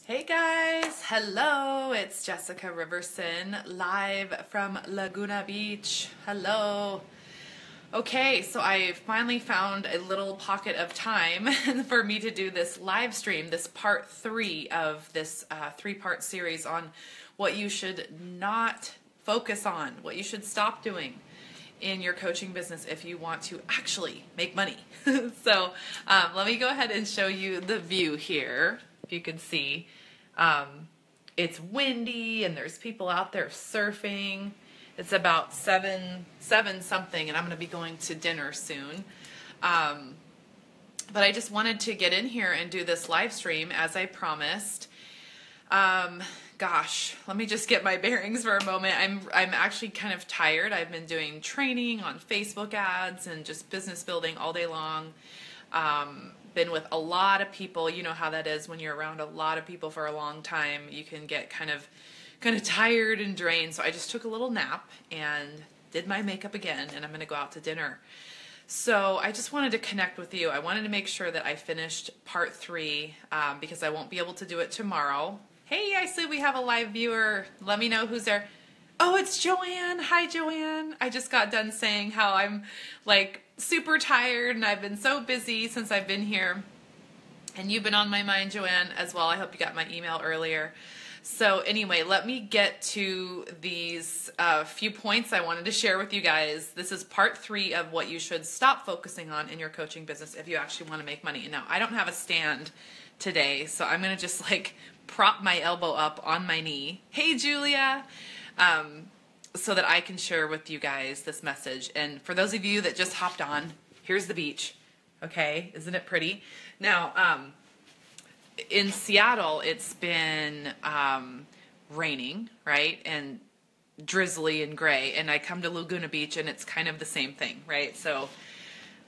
Hey guys, hello, it's Jessica Riverson, live from Laguna Beach. Hello. Okay, so I finally found a little pocket of time for me to do this live stream, this part 3 of this 3-part series on what you should not focus on, what you should stop doing in your coaching business if you want to actually make money. So let me go ahead and show you the view here. If you can see, it's windy and there's people out there surfing. It's about 7 something, and I'm going to be going to dinner soon. But I just wanted to get in here and do this live stream as I promised. Gosh, let me just get my bearings for a moment. I'm actually kind of tired. I've been doing training on Facebook ads and just business building all day long. Been with a lot of people. You know how that is when you're around a lot of people for a long time. You can get kind of tired and drained. So I just took a little nap and did my makeup again, and I'm going to go out to dinner. So I just wanted to connect with you. I wanted to make sure that I finished part 3 because I won't be able to do it tomorrow. Hey, I see we have a live viewer. Let me know who's there. Oh, it's Joanne. Hi, Joanne. I just got done saying how I'm like super tired and I've been so busy since I've been here. And you've been on my mind, Joanne, as well. I hope you got my email earlier. So anyway, let me get to these few points I wanted to share with you guys. This is part 3 of what you should stop focusing on in your coaching business if you actually want to make money. Now, I don't have a stand today, so I'm going to just like prop my elbow up on my knee. Hey, Julia. So that I can share with you guys this message. And for those of you that just hopped on, here's the beach. Okay, isn't it pretty? Now, in Seattle, it's been raining, right? And drizzly and gray. And I come to Laguna Beach and it's kind of the same thing, right? So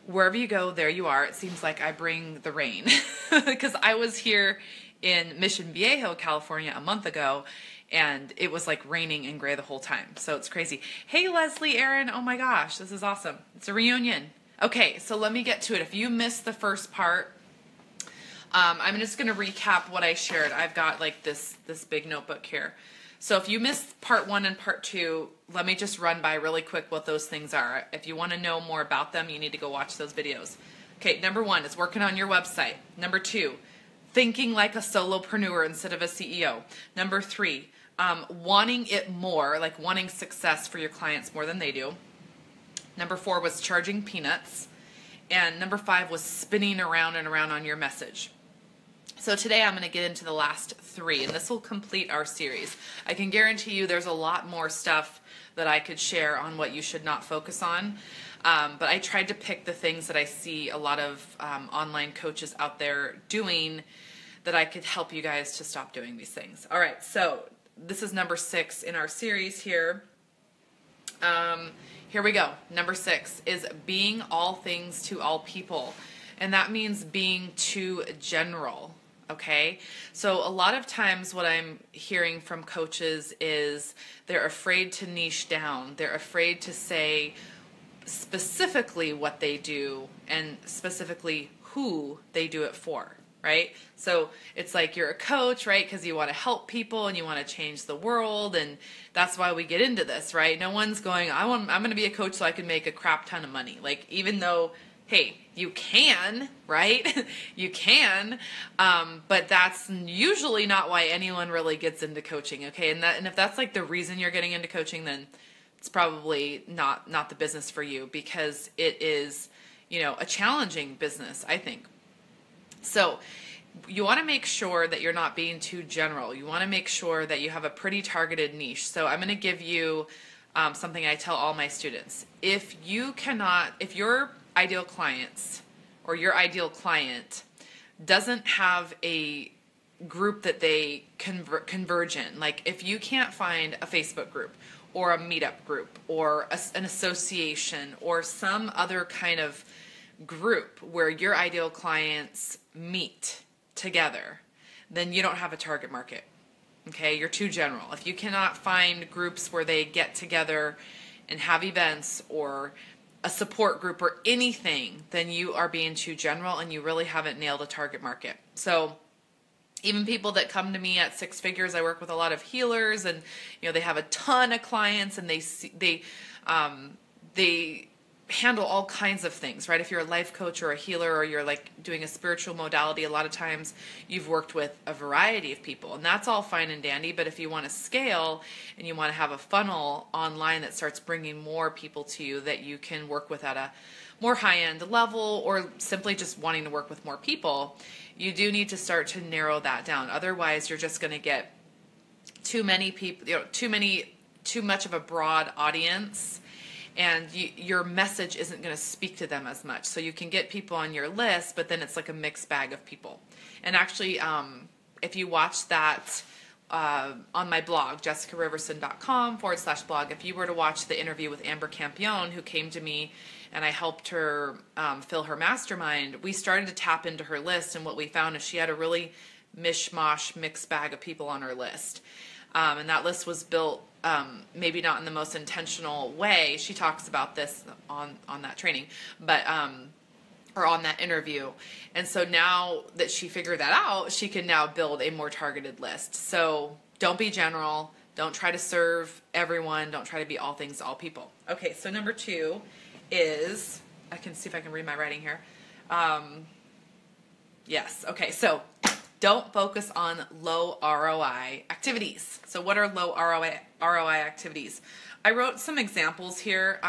wherever you go, there you are. It seems like I bring the rain because I was here in Mission Viejo, California a month ago, and it was like raining and gray the whole time. So it's crazy. Hey, Leslie, Aaron. Oh my gosh, this is awesome. It's a reunion. Okay, so let me get to it. If you missed the first part, I'm just going to recap what I shared. I've got like this big notebook here. So if you missed part 1 and part 2, let me just run by really quick what those things are. If you want to know more about them, you need to go watch those videos. Okay, number 1 is working on your website. Number 2, thinking like a solopreneur instead of a CEO. Number 3, wanting it more, like wanting success for your clients more than they do. Number 4 was charging peanuts. And number 5 was spinning around and around on your message. So today I'm going to get into the last 3, and this will complete our series. I can guarantee you there's a lot more stuff that I could share on what you should not focus on. But I tried to pick the things that I see a lot of online coaches out there doing that I could help you guys to stop doing these things. All right, so this is number 6 in our series here. Here we go. Number 6 is being all things to all people. And that means being too general, okay? So a lot of times what I'm hearing from coaches is they're afraid to niche down. They're afraid to say specifically what they do and specifically who they do it for. Right? So it's like you're a coach, right? Because you want to help people and you want to change the world, and that's why we get into this, right? No one's going, I'm going to be a coach so I can make a crap ton of money. Like, even though, hey, you can, right? You can, but that's usually not why anyone really gets into coaching, okay? And if that's like the reason you're getting into coaching, then it's probably not the business for you, because it is, a challenging business, I think. So you want to make sure that you're not being too general. You want to make sure that you have a pretty targeted niche. So I'm going to give you something I tell all my students. If your ideal clients or your ideal client doesn't have a group that they converge in, like if you can't find a Facebook group or a meetup group or an association or some other kind of group where your ideal clients meet together, then you don't have a target market. Okay, you're too general. If you cannot find groups where they get together and have events or a support group or anything, then you are being too general and you really haven't nailed a target market. So Even people that come to me at six figures, I work with a lot of healers, and they have a ton of clients, and they handle all kinds of things, right? If you're a life coach or a healer, or you're like doing a spiritual modality, a lot of times you've worked with a variety of people, and that's all fine and dandy. But if you want to scale and you want to have a funnel online that starts bringing more people to you that you can work with at a more high-end level, or simply just wanting to work with more people, you do need to start to narrow that down. Otherwise, you're just going to get too many people, too much of a broad audience, and your message isn't going to speak to them as much. So you can get people on your list, but then it's like a mixed bag of people. And actually, if you watch that on my blog, jessicariverson.com/blog, if you were to watch the interview with Amber Campione, who came to me and I helped her fill her mastermind, we started to tap into her list, and what we found is she had a really mishmash, mixed bag of people on her list. And that list was built maybe not in the most intentional way. She talks about this on that training, but or on that interview. And so now that she figured that out, she can now build a more targeted list. So don't be general. Don't try to serve everyone. Don't try to be all things to all people. Okay, so number 2 is, I can see if I can read my writing here. Yes, okay, so don't focus on low ROI activities. So what are low ROI activitis? I wrote some examples here.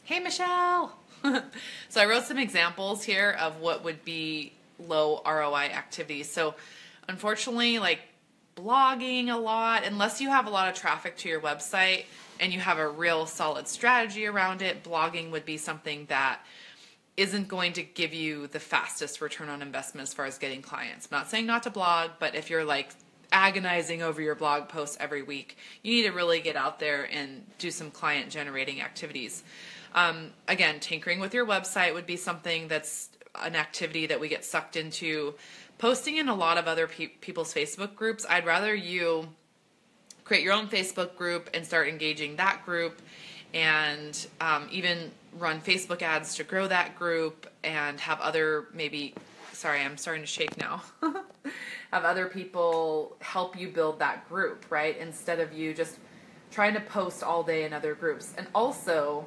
Hey, Michelle. So I wrote some examples here of what would be low ROI activities. So unfortunately, like blogging a lot, unless you have a lot of traffic to your website and you have a real solid strategy around it, blogging would be something that isn't going to give you the fastest return on investment as far as getting clients. I'm not saying not to blog, but if you're like agonizing over your blog posts every week, you need to really get out there and do some client generating activities. Again, tinkering with your website would be something that's an activity that we get sucked into. Posting in a lot of other people's Facebook groups, I'd rather you create your own Facebook group and start engaging that group, and even run Facebook ads to grow that group, and have other sorry, I'm starting to shake now. Have other people help you build that group, right? Instead of you just trying to post all day in other groups. And also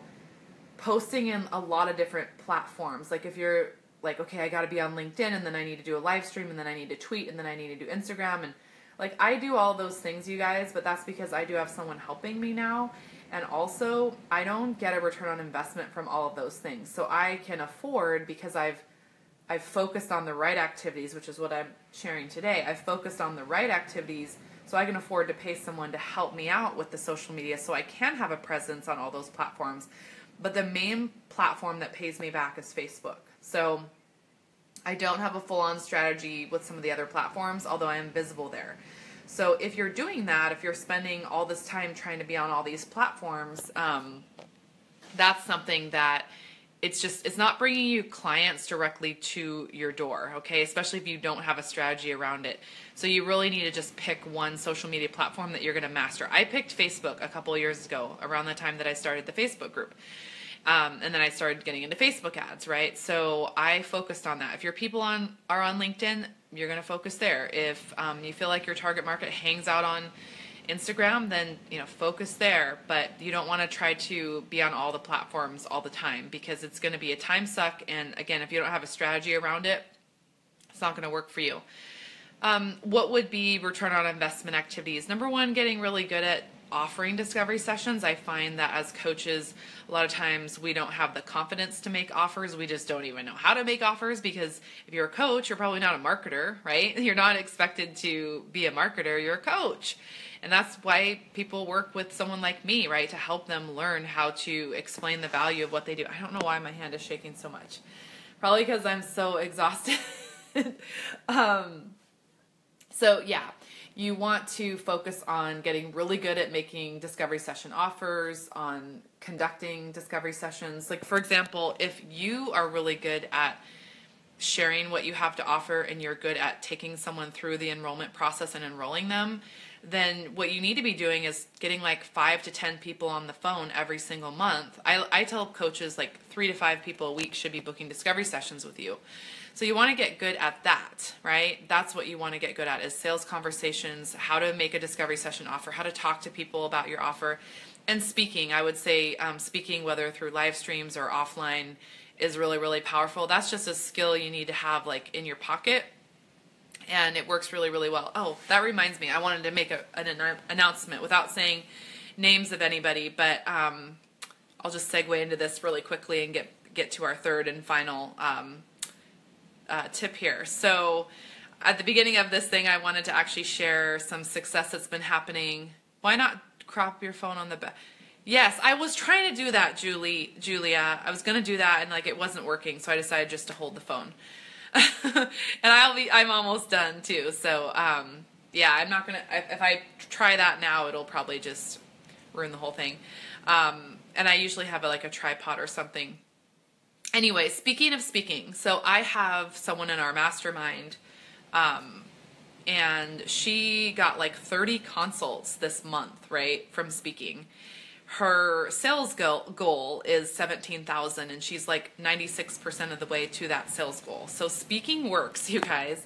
posting in a lot of different platforms. Like if you're like, okay, I got to be on LinkedIn, and then I need to do a live stream, and then I need to tweet, and then I need to do Instagram. And like I do all those things, you guys, but that's because I do have someone helping me now. And also, I don't get a return on investment from all of those things. So I can afford, because I've focused on the right activities, which is what I'm sharing today. I've focused on the right activities, so I can afford to pay someone to help me out with the social media so I can have a presence on all those platforms. But the main platform that pays me back is Facebook. So I don't have a full-on strategy with some of the other platforms, although I am visible there. So if you're doing that, if you're spending all this time trying to be on all these platforms, that's something that it's not bringing you clients directly to your door, okay? Especially if you don't have a strategy around it. So you really need to just pick one social media platform that you're going to master. I picked Facebook a couple of years ago, around the time that I started the Facebook group. And then I started getting into Facebook ads, right? So I focused on that. If your people are on LinkedIn, you're going to focus there. If you feel like your target market hangs out on Instagram, then focus there. But you don't want to try to be on all the platforms all the time, because it's going to be a time suck. And again, if you don't have a strategy around it, it's not going to work for you. What would be return on investment activities? Number 1, getting really good at offering discovery sessions. I find that as coaches, a lot of times we don't have the confidence to make offers. We just don't even know how to make offers, because if you're a coach, you're probably not a marketer, right? You're not expected to be a marketer, you're a coach. And that's why people work with someone like me, right? To help them learn how to explain the value of what they do. I don't know why my hand is shaking so much. Probably because I'm so exhausted. So yeah. You want to focus on getting really good at making discovery session offers, on conducting discovery sessions. Like, for example, if you are really good at sharing what you have to offer, and you're good at taking someone through the enrollment process and enrolling them, then what you need to be doing is getting like 5 to 10 people on the phone every single month. I tell coaches like 3 to 5 people a week should be booking discovery sessions with you. So you want to get good at that, right? That's what you want to get good at, is sales conversations, how to make a discovery session offer, how to talk to people about your offer. And speaking, I would say speaking, whether through live streams or offline, is really, really powerful. That's just a skill you need to have like in your pocket, and it works really, really well. Oh, that reminds me, I wanted to make an announcement without saying names of anybody, but I'll just segue into this really quickly and get to our third and final tip here. So at the beginning of this thing, I wanted to actually share some success that's been happening. Why not crop your phone on the back? Yes, I was trying to do that, Julia. I was going to do that, and like it wasn't working, so I decided just to hold the phone. And I'm almost done too. So yeah, I'm not gonna. If I try that now, it'll probably just ruin the whole thing. And I usually have like a tripod or something. Anyway, speaking of speaking, so I have someone in our mastermind. And she got like 30 consults this month, right, from speaking. Her sales goal is 17,000, and she's like 96% of the way to that sales goal. So speaking works, you guys.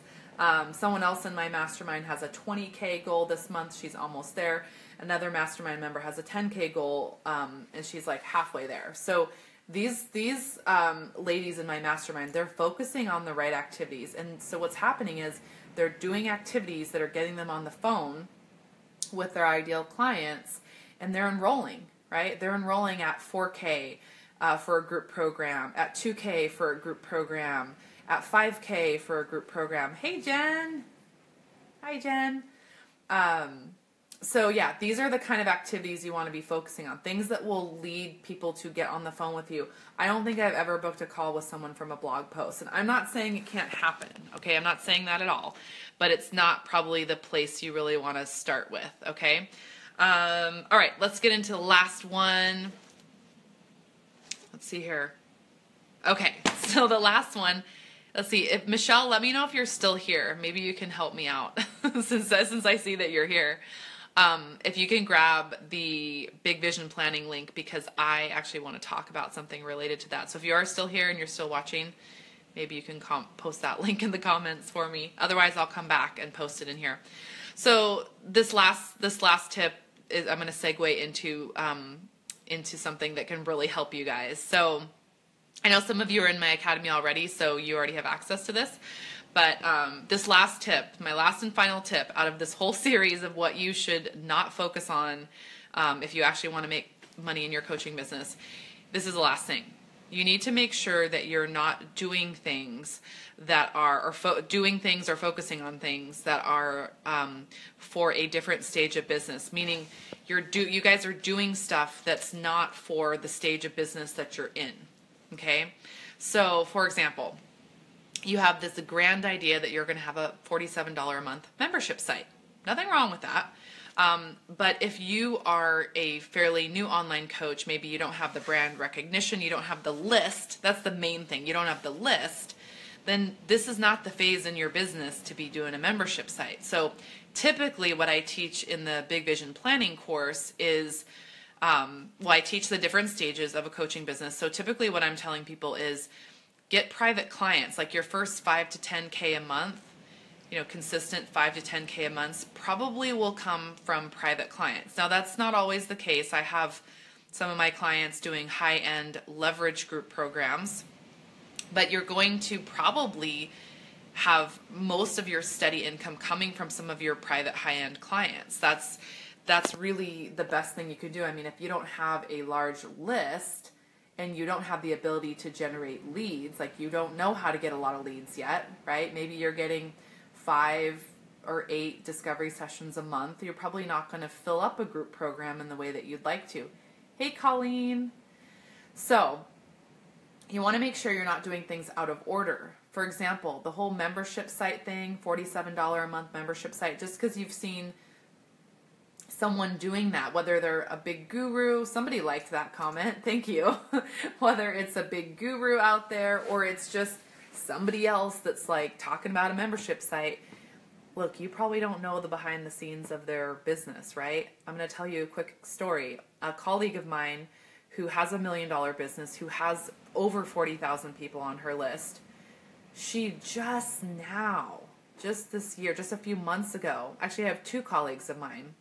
Someone else in my mastermind has a 20K goal this month. She's almost there. Another mastermind member has a 10K goal, and she's like halfway there. So these ladies in my mastermind, they're focusing on the right activities. And so what's happening is they're doing activities that are getting them on the phone with their ideal clients, and they're enrolling, right? They're enrolling at 4K for a group program, at 2K for a group program, at 5K for a group program. Hey, Jen. Hi, Jen. So yeah, these are the kind of activities you want to be focusing on, things that will lead people to get on the phone with you. I don't think I've ever booked a call with someone from a blog post, and I'm not saying it can't happen, okay? I'm not saying that at all, but it's not probably the place you really want to start with, okay? All right, let's get into the last one. Let's see here. Okay, so the last one, let's see. If Michelle, let me know if you're still here. Maybe you can help me out since I see that you're here. If you can grab the Big Vision Planning link, because I actually want to talk about something related to that. So if you are still here and you're still watching, maybe you can post that link in the comments for me. Otherwise, I'll come back and post it in here. So this last tip is, I'm going to segue into something that can really help you guys. So I know some of you are in my academy already, so you already have access to this. But this last tip, my last and final tip out of this whole series of what you should not focus on if you actually want to make money in your coaching business, this is the last thing. You need to make sure that you're not doing things that are, doing things or focusing on things that are for a different stage of business. Meaning, you guys are doing stuff that's not for the stage of business that you're in. Okay, so for example, you have this grand idea that you're going to have a $47 a month membership site. Nothing wrong with that. But if you are a fairly new online coach, maybe you don't have the brand recognition, you don't have the list, that's the main thing, you don't have the list, then this is not the phase in your business to be doing a membership site. So typically what I teach in the Big Vision Planning course is, I teach the different stages of a coaching business. So typically what I'm telling people is, get private clients, like your first 5 to 10K a month, consistent 5 to 10K a month probably will come from private clients. Now that's not always the case. I have some of my clients doing high-end leverage group programs, but you're going to probably have most of your steady income coming from some of your private high-end clients. That's really the best thing you could do. I mean, if you don't have a large list, and you don't have the ability to generate leads, like you don't know how to get a lot of leads yet, right? Maybe you're getting 5 or 8 discovery sessions a month. You're probably not going to fill up a group program in the way that you'd like to. Hey, Colleen. So you want to make sure you're not doing things out of order. For example, the whole membership site thing, $47 a month membership site, just because you've seen someone doing that, whether they're a big guru, somebody liked that comment, thank you, whether it's a big guru out there or it's just somebody else that's like talking about a membership site. Look, you probably don't know the behind the scenes of their business, right? I'm going to tell you a quick story. A colleague of mine who has $1 million business, who has over 40,000 people on her list, She just this year, just a few months ago, actually I have two colleagues of mine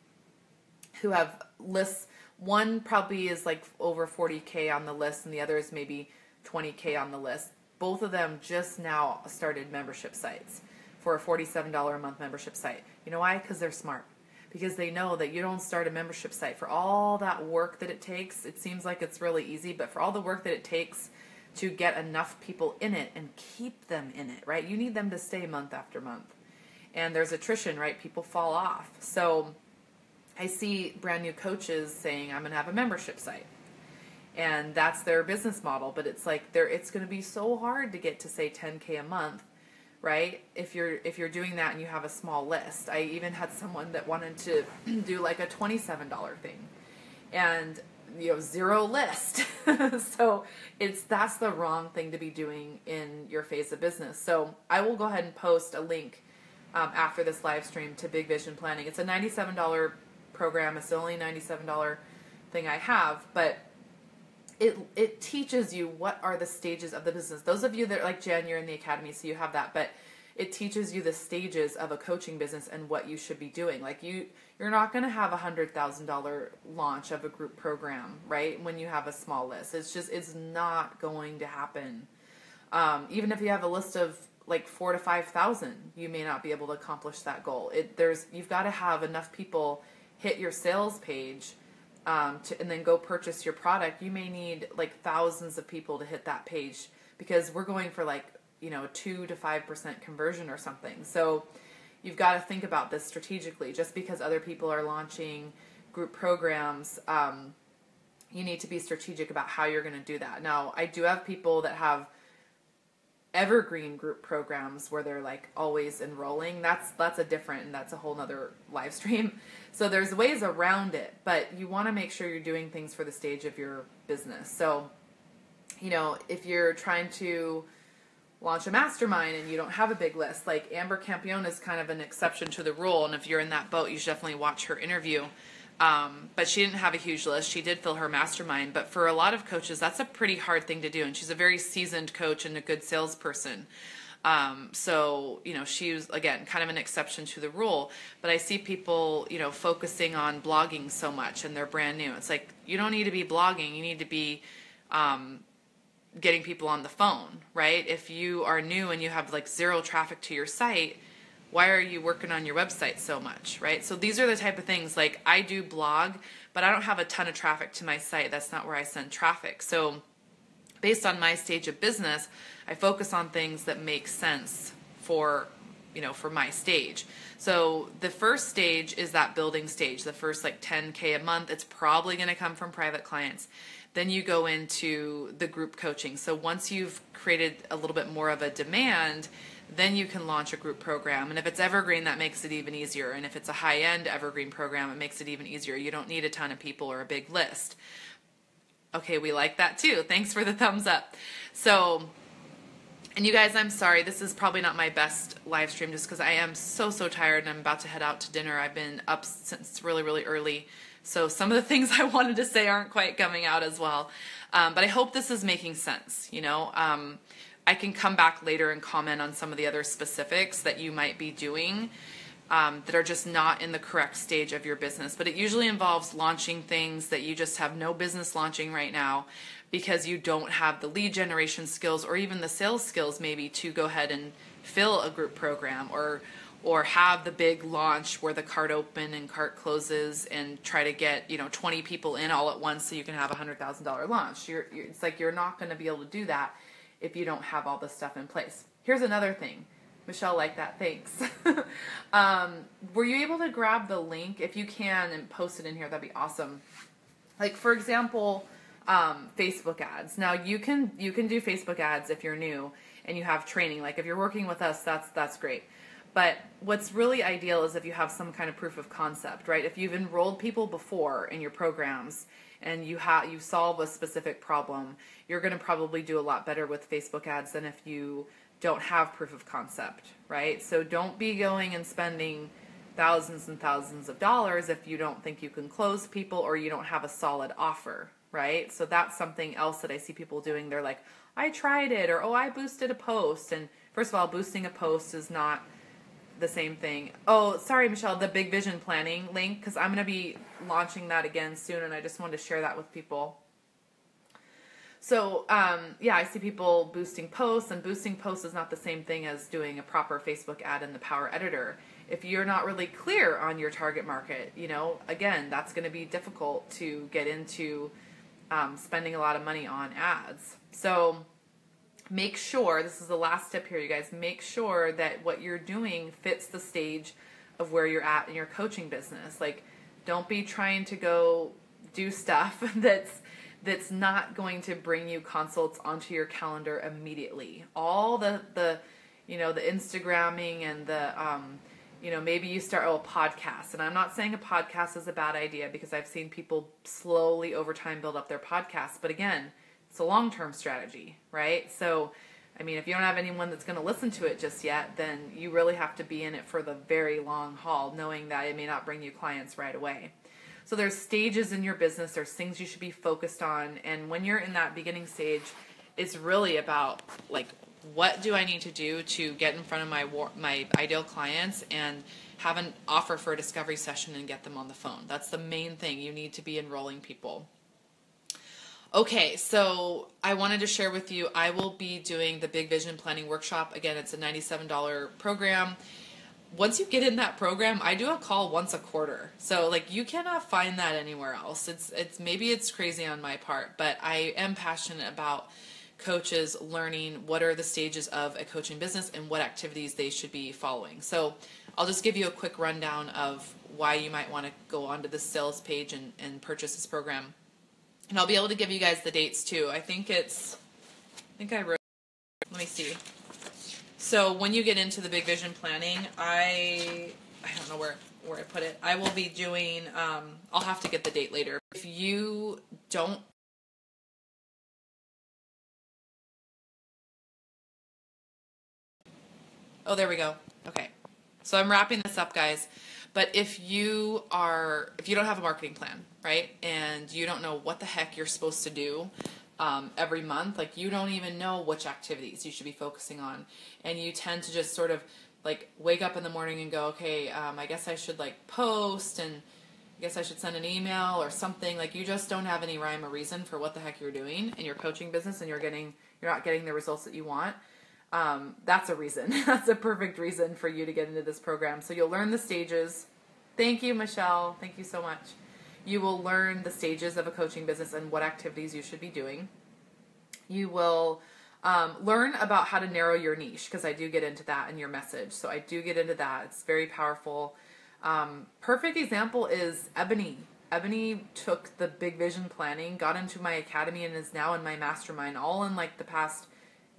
who have lists. One probably is like over 40K on the list, and the other is maybe 20K on the list. Both of them just now started membership sites for a $47 a month membership site. You know why? Because they're smart. Because they know that you don't start a membership site for all that work that it takes. It seems like it's really easy, but for all the work that it takes to get enough people in it and keep them in it, right? You need them to stay month after month. And there's attrition, right? People fall off. So I see brand new coaches saying, I'm going to have a membership site. And that's their business model. But it's like, it's going to be so hard to get to, say, 10K a month, right? If you're doing that and you have a small list. I even had someone that wanted to do like a $27 thing. And zero list. So that's the wrong thing to be doing in your phase of business. So I will go ahead and post a link after this live stream to Big Vision Planning. It's a $97 program. It's the only $97 thing I have, but it teaches you what are the stages of the business. Those of you that are like Jen, you're in the academy, so you have that, but it teaches you the stages of a coaching business and what you should be doing. Like you're not going to have a $100,000 launch of a group program, right? When you have a small list, it's not going to happen. Even if you have a list of like 4,000 to 5,000, you may not be able to accomplish that goal. You've got to have enough people hit your sales page, and then go purchase your product. You may need like thousands of people to hit that page, because we're going for like 2 to 5% conversion or something. So you've got to think about this strategically. Just because other people are launching group programs, you need to be strategic about how you're going to do that. Now, I do have people that have evergreen group programs where they're like always enrolling. That's a different, and that's a whole nother live stream. So there's ways around it, but you want to make sure you're doing things for the stage of your business. So, if you're trying to launch a mastermind and you don't have a big list, like Amber Campione is kind of an exception to the rule. And if you're in that boat, you should definitely watch her interview. But she didn't have a huge list. She did fill her mastermind. But for a lot of coaches, that's a pretty hard thing to do. And she's a very seasoned coach and a good salesperson. So, she was, again, kind of an exception to the rule. But I see people, focusing on blogging so much, and they're brand new. It's like, you don't need to be blogging. You need to be getting people on the phone, right? If you are new and you have like zero traffic to your site, why are you working on your website so much, right? So these are the type of things, like I do blog, but I don't have a ton of traffic to my site. That's not where I send traffic. So based on my stage of business, I focus on things that make sense for my stage. So the first stage is that building stage, the first like 10K a month. It's probably going to come from private clients. Then you go into the group coaching. So once you've created a little bit more of a demand, then you can launch a group program. And if it's evergreen, that makes it even easier. And if it's a high-end evergreen program, it makes it even easier. You don't need a ton of people or a big list. Okay, we like that too. Thanks for the thumbs up. So, and you guys, I'm sorry, this is probably not my best live stream just because I am so tired and I'm about to head out to dinner. I've been up since really, really early. So some of the things I wanted to say aren't quite coming out as well. But I hope this is making sense. I can come back later and comment on some of the other specifics that you might be doing that are just not in the correct stage of your business. But it usually involves launching things that you just have no business launching right now because you don't have the lead generation skills or even the sales skills maybe to go ahead and fill a group program or have the big launch where the cart open and cart closes and try to get 20 people in all at once so you can have a $100,000 launch. It's like you're not going to be able to do that if you don't have all this stuff in place. Here's another thing. Michelle, like that, thanks. Were you able to grab the link? If you can and post it in here, that'd be awesome. Like for example, Facebook ads. Now you can do Facebook ads if you're new and you have training. Like if you're working with us, that's great. But what's really ideal is if you have some kind of proof of concept, right? If you've enrolled people before in your programs and you solve a specific problem, you're going to probably do a lot better with Facebook ads than if you don't have proof of concept, right? So don't be going and spending thousands and thousands of dollars if you don't think you can close people or you don't have a solid offer, right? So that's something else that I see people doing. They're like, I tried it, or oh, I boosted a post, and first of all, boosting a post is not the same thing. Oh, sorry, Michelle, the Big Vision Planning link, because I'm going to be launching that again soon, and I just wanted to share that with people. So, yeah, I see people boosting posts, and boosting posts is not the same thing as doing a proper Facebook ad in the Power Editor. If you're not really clear on your target market, you know, again, that's going to be difficult to get into spending a lot of money on ads. So make sure, this is the last tip here, you guys, make sure that what you're doing fits the stage of where you're at in your coaching business. Like, don't be trying to go do stuff that's not going to bring you consults onto your calendar immediately. All the you know, the Instagramming and the you know, maybe you start a podcast. And I'm not saying a podcast is a bad idea, because I've seen people slowly over time build up their podcasts. But again, it's a long-term strategy, right? So, I mean, if you don't have anyone that's going to listen to it just yet, then you really have to be in it for the very long haul, knowing that it may not bring you clients right away. So there's stages in your business, there's things you should be focused on. And when you're in that beginning stage, it's really about, like, what do I need to do to get in front of my ideal clients and have an offer for a discovery session and get them on the phone. That's the main thing. You need to be enrolling people. Okay, so I wanted to share with you, I will be doing the Big Vision Planning Workshop. Again, it's a $97 program. Once you get in that program, I do a call once a quarter. So, like, you cannot find that anywhere else. It's maybe it's crazy on my part, but I am passionate about coaches learning what are the stages of a coaching business and what activities they should be following. So I'll just give you a quick rundown of why you might want to go onto the sales page and purchase this program. And I'll be able to give you guys the dates too. I think I wrote, let me see. So when you get into the Big Vision Planning, I don't know where I put it. I will be doing, I'll have to get the date later. If you don't, oh, there we go. Okay. So I'm wrapping this up, guys. But if you don't have a marketing plan, right, and you don't know what the heck you're supposed to do every month, like, you don't even know which activities you should be focusing on, and you tend to just sort of, like, wake up in the morning and go, okay, I guess I should, like, post, and I guess I should send an email or something. Like, you just don't have any rhyme or reason for what the heck you're doing in your coaching business, and you're not getting the results that you want. That's a reason. That's a perfect reason for you to get into this program. So you'll learn the stages. Thank you, Michelle. Thank you so much. You will learn the stages of a coaching business and what activities you should be doing. You will learn about how to narrow your niche, because I do get into that in your message. So I do get into that. It's very powerful. Perfect example is Ebony. Ebony took the Big Vision Planning, got into my academy, and is now in my mastermind, all in like the past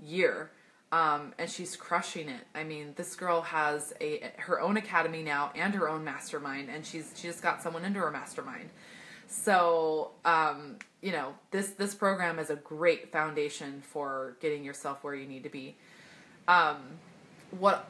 year. And she's crushing it. I mean, this girl has her own academy now and her own mastermind, and she just got someone into her mastermind. So, you know, this program is a great foundation for getting yourself where you need to be. What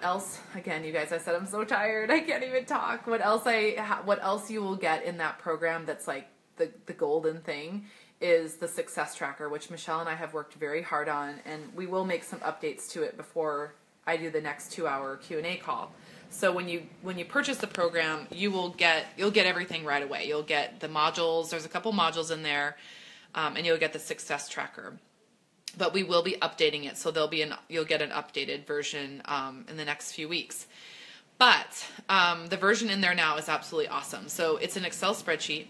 else? Again, you guys, I said I'm so tired. I can't even talk. What else you will get in that program that's like the golden thing is the success tracker, which Michelle and I have worked very hard on, and we will make some updates to it before I do the next 2-hour Q&A call. So when you purchase the program, you'll get everything right away. You'll get the modules. There's a couple modules in there, and you'll get the success tracker. But we will be updating it, so you'll get an updated version in the next few weeks. But the version in there now is absolutely awesome. So it's an Excel spreadsheet.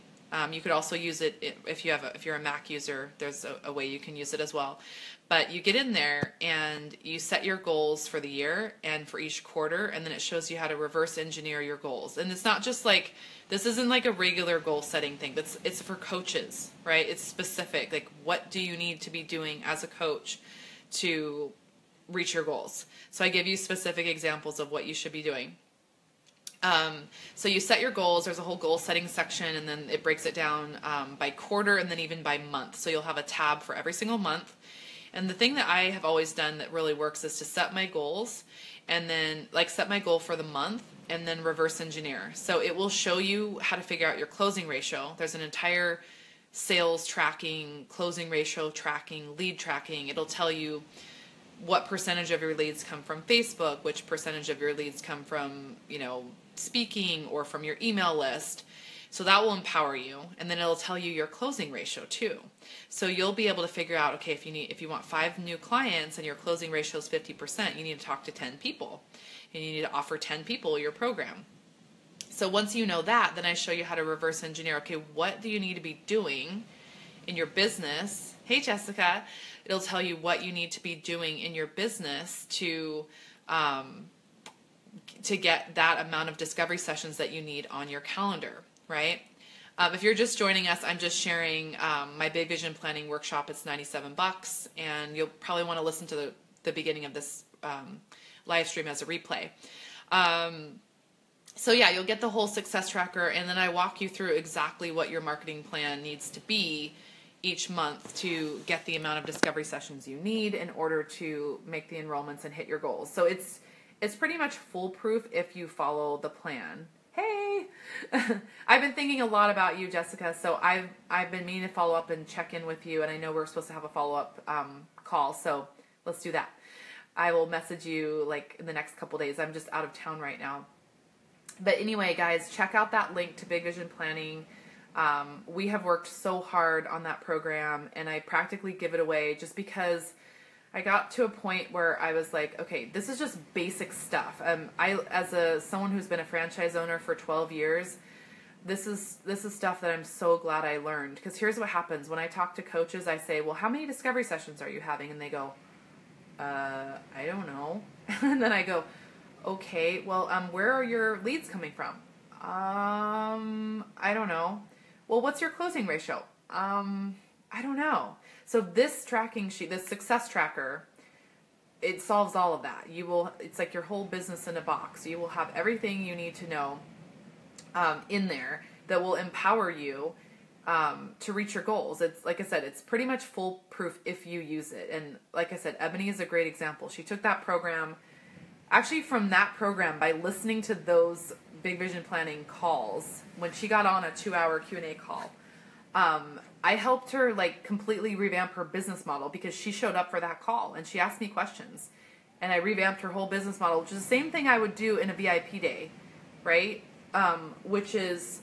You could also use it if you're a Mac user. There's a way you can use it as well. But you get in there and you set your goals for the year and for each quarter, and then it shows you how to reverse engineer your goals. And it's not just like, this isn't like a regular goal setting thing. It's for coaches, right? It's specific. Like, what do you need to be doing as a coach to reach your goals? So I give you specific examples of what you should be doing. So you set your goals. There's a whole goal setting section, and then it breaks it down by quarter and then even by month. So you'll have a tab for every single month. And the thing that I have always done that really works is to set my goals and then set my goal for the month and then reverse engineer. So it will show you how to figure out your closing ratio. There's an entire sales tracking, closing ratio tracking, lead tracking. It'll tell you what percentage of your leads come from Facebook, which percentage of your leads come from, speaking or from your email list. So that will empower you, and then it'll tell you your closing ratio too. So you'll be able to figure out, okay, if you want 5 new clients and your closing ratio is 50%, you need to talk to 10 people, and you need to offer 10 people your program. So once you know that, then I show you how to reverse engineer. Okay, what do you need to be doing in your business? Hey, Jessica. It'll tell you what you need to be doing in your business to get that amount of discovery sessions that you need on your calendar, right? If you're just joining us, I'm just sharing my Big Vision Planning Workshop. It's $97, and you'll probably want to listen to the beginning of this live stream as a replay. So yeah, you'll get the whole success tracker, and then I walk you through exactly what your marketing plan needs to be each month to get the amount of discovery sessions you need in order to make the enrollments and hit your goals. So it's pretty much foolproof if you follow the plan. Hey, I've been thinking a lot about you, Jessica. So I've been meaning to follow up and check in with you, and I know we're supposed to have a follow-up call. So let's do that. I will message you like in the next couple days. I'm just out of town right now. But anyway, guys, check out that link to Big Vision Planning. We have worked so hard on that program, and I practically give it away just because I got to a point where I was like, okay, this is just basic stuff. As someone who's been a franchise owner for 12 years, this is stuff that I'm so glad I learned. Because here's what happens. When I talk to coaches, I say, well, how many discovery sessions are you having? And they go, I don't know. And then I go, okay, well, where are your leads coming from? I don't know. Well, what's your closing ratio? I don't know. So this tracking sheet, this success tracker, it solves all of that. It's like your whole business in a box. You will have everything you need to know in there that will empower you to reach your goals. It's like I said, it's pretty much foolproof if you use it. And like I said, Ebony is a great example. She took that program, actually from that program, by listening to those Big Vision Planning calls, when she got on a 2-hour Q&A call, I helped her like completely revamp her business model because she showed up for that call and she asked me questions, and I revamped her whole business model, which is the same thing I would do in a VIP day, right? Which is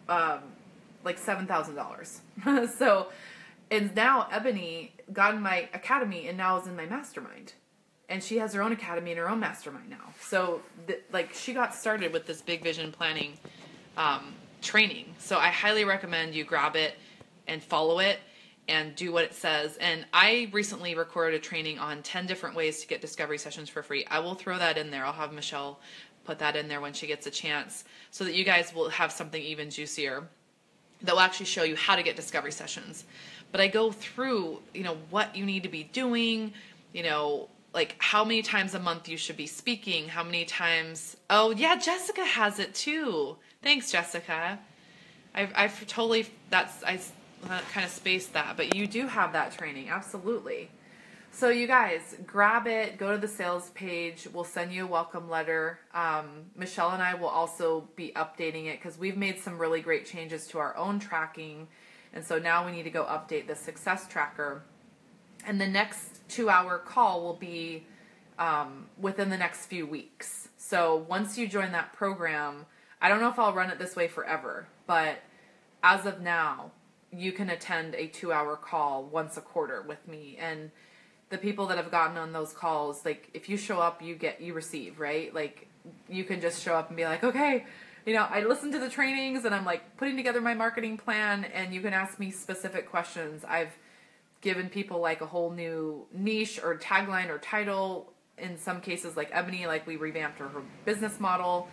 like $7,000. So, and now Ebony got in my academy and now is in my mastermind. And she has her own academy and her own mastermind now. So, like, she got started with this Big Vision Planning training. So I highly recommend you grab it and follow it and do what it says. And I recently recorded a training on 10 different ways to get discovery sessions for free. I will throw that in there. I'll have Michelle put that in there when she gets a chance so that you guys will have something even juicier that will actually show you how to get discovery sessions. But I go through, what you need to be doing, like how many times a month you should be speaking, how many times. Oh yeah, Jessica has it too. Thanks, Jessica. I've totally, I kind of spaced that, but you do have that training, absolutely. So you guys, grab it, go to the sales page, we'll send you a welcome letter. Michelle and I will also be updating it because we've made some really great changes to our own tracking, and so now we need to go update the success tracker. And the next 2-hour call will be within the next few weeks. So once you join that program, I don't know if I'll run it this way forever, but as of now, you can attend a 2-hour call once a quarter with me. And the people that have gotten on those calls, like if you show up, you receive, right? Like you can just show up and be like, okay, I listened to the trainings and I'm like putting together my marketing plan, and you can ask me specific questions. I've given people like a whole new niche or tagline or title. In some cases, like Ebony, like we revamped her business model.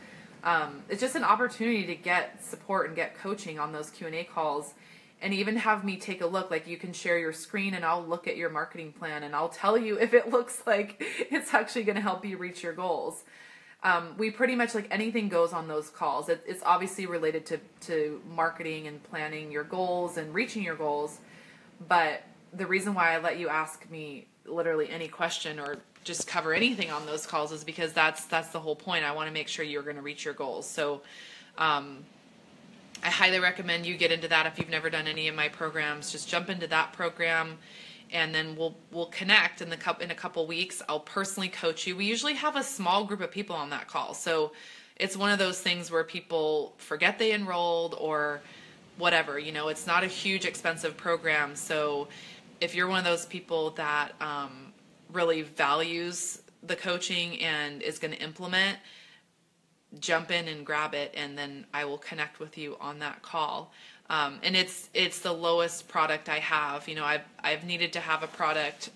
It's just an opportunity to get support and get coaching on those Q&A calls, and even have me take a look. Like you can share your screen and I'll look at your marketing plan and I'll tell you if it looks like it's actually going to help you reach your goals. We pretty much, like, anything goes on those calls. It's obviously related to marketing and planning your goals and reaching your goals, but the reason why I let you ask me literally any question or just cover anything on those calls is because that's the whole point. I want to make sure you're going to reach your goals. So I highly recommend you get into that. If you've never done any of my programs, just jump into that program and then we'll connect in a couple weeks. I'll personally coach you. We usually have a small group of people on that call, so it's one of those things where people forget they enrolled or whatever. It's not a huge expensive program, so if you're one of those people that really values the coaching and is going to implement, jump in and grab it, and then I will connect with you on that call. And it's the lowest product I have. I've needed to have a product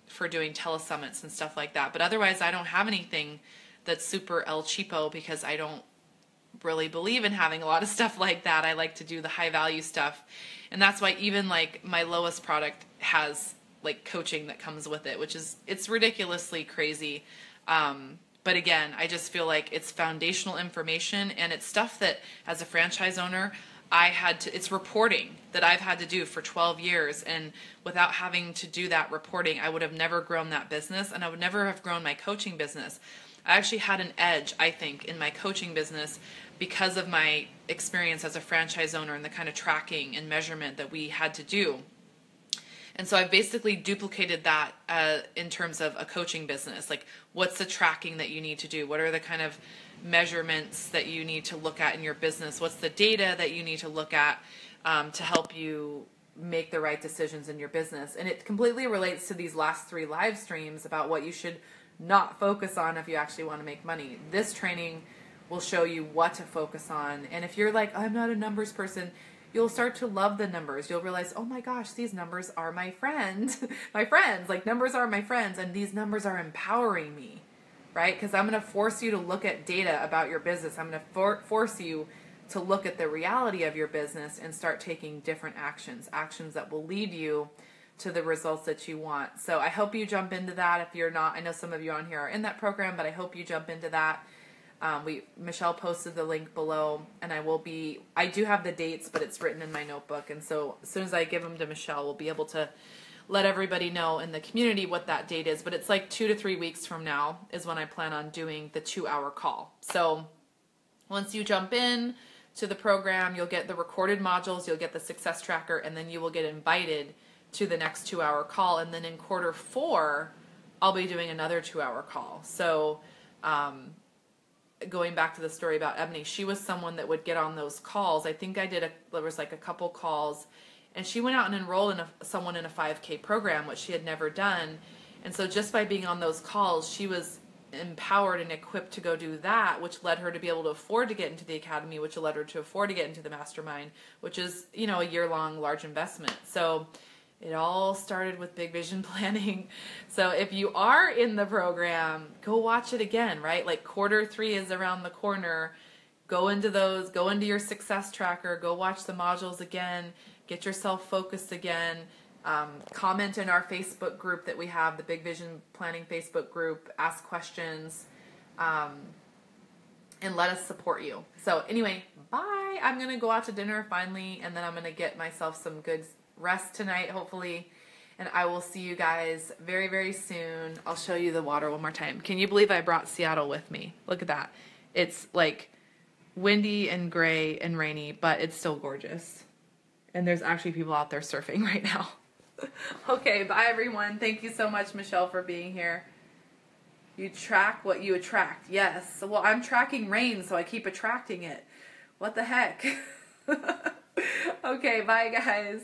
for doing telesummits and stuff like that, but otherwise I don't have anything that's super El Cheapo, because I don't really believe in having a lot of stuff like that. I like to do the high value stuff, and that's why even like my lowest product has like coaching that comes with it, which is, it's ridiculously crazy. But again, I just feel like it's foundational information, and it's stuff that as a franchise owner, it's reporting that I've had to do for 12 years. And without having to do that reporting, I would have never grown that business, and I would never have grown my coaching business. I actually had an edge, I think, in my coaching business because of my experience as a franchise owner and the kind of tracking and measurement that we had to do. And so I've basically duplicated that in terms of a coaching business. Like, what's the tracking that you need to do? What are the kind of measurements that you need to look at in your business? What's the data that you need to look at to help you make the right decisions in your business? And it completely relates to these last 3 live streams about what you should not focus on if you actually want to make money. This training will show you what to focus on. And if you're like, I'm not a numbers person, you'll start to love the numbers. You'll realize, oh my gosh, these numbers are my friend. My friends, like, numbers are my friends, and these numbers are empowering me, right? Because I'm going to force you to look at data about your business. I'm going to force you to look at the reality of your business and start taking different actions that will lead you to the results that you want. So I hope you jump into that. If you're not, I know some of you on here are in that program, but I hope you jump into that. Michelle posted the link below, and I do have the dates, but it's written in my notebook. And so as soon as I give them to Michelle, we'll be able to let everybody know in the community what that date is. But it's like 2 to 3 weeks from now is when I plan on doing the 2-hour call. So once you jump in to the program, you'll get the recorded modules, you'll get the success tracker, and then you will get invited to the next 2-hour call. And then in quarter 4, I'll be doing another 2-hour call. So, going back to the story about Ebony, she was someone that would get on those calls. I think there was like a couple calls, and she went out and enrolled someone in a 5K program, which she had never done. And so just by being on those calls, she was empowered and equipped to go do that, which led her to be able to afford to get into the academy, which led her to afford to get into the mastermind, which is, a year-long large investment. So it all started with big vision planning. So if you are in the program, go watch it again, right? Like, quarter 3 is around the corner. Go into your success tracker, go watch the modules again, get yourself focused again. Comment in our Facebook group that we have, the Big Vision Planning Facebook group, ask questions, and let us support you. So anyway, bye. I'm going to go out to dinner finally, and then I'm going to get myself some good rest tonight, hopefully, and I will see you guys very, very soon. I'll show you the water one more time. Can you believe I brought Seattle with me? Look at that. It's like windy and gray and rainy, but it's still gorgeous. And there's actually people out there surfing right now. Okay, bye everyone. Thank you so much, Michelle, for being here. You track what you attract. Yes. Well, I'm tracking rain, so I keep attracting it. What the heck? Okay, bye guys.